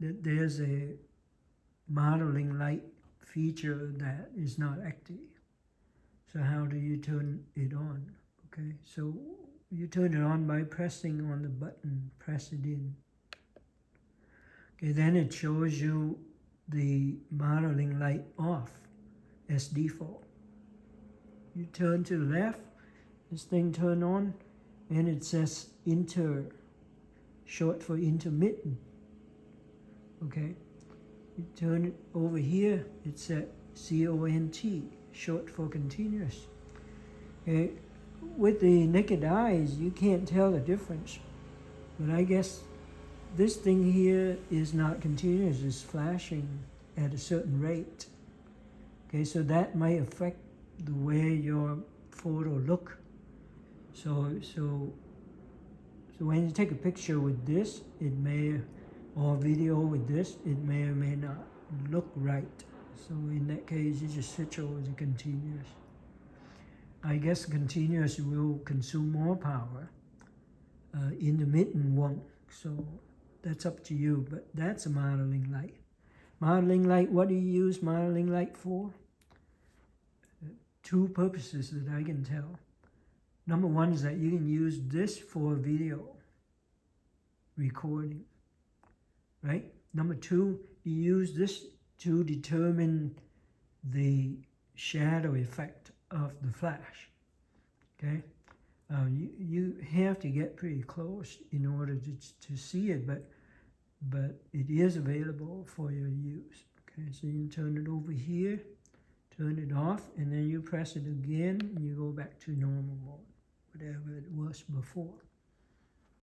that there's a modeling light feature that is not active. So how do you turn it on? Okay, so you turn it on by pressing on the button, press it in. Okay, then it shows you the modeling light off as default. You turn to the left, this thing turn on, and it says inter, short for intermittent. Okay, you turn it over here, it says CONT, short for continuous. Okay, with the naked eyes, you can't tell the difference, but I guess this thing here is not continuous, it's flashing at a certain rate. Okay, so that might affect the way your photo look. So when you take a picture with this, it may, or video with this, it may or may not look right. So in that case, you just switch over to continuous. I guess continuous will consume more power. Intermittent won't. So that's up to you, but that's a modeling light. Modeling light, what do you use modeling light for? Two purposes that I can tell. Number one is that you can use this for video recording, right? Number two, you use this to determine the shadow effect of the flash, okay? You have to get pretty close in order to see it, but it is available for your use, okay? So you can turn it over here, turn it off, and then you press it again, and you go back to normal mode, whatever it was before.